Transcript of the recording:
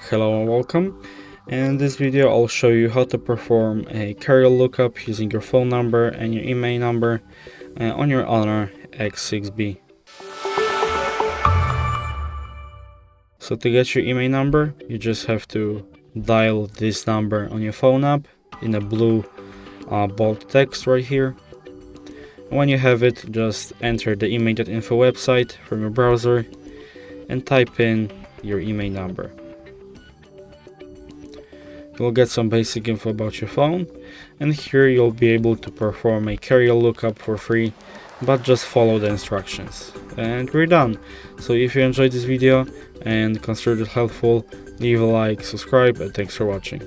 Hello and welcome. In this video I'll show you how to perform a carrier lookup using your phone number and your IMEI number on your HONOR X6b. So to get your IMEI number, you just have to dial this number on your phone app in a blue bold text right here. When you have it, just enter the IMEI.info website from your browser and type in your IMEI number. You'll get some basic info about your phone, and here you'll be able to perform a carrier lookup for free, but just follow the instructions. And we're done. So if you enjoyed this video and considered it helpful, leave a like, subscribe, and thanks for watching.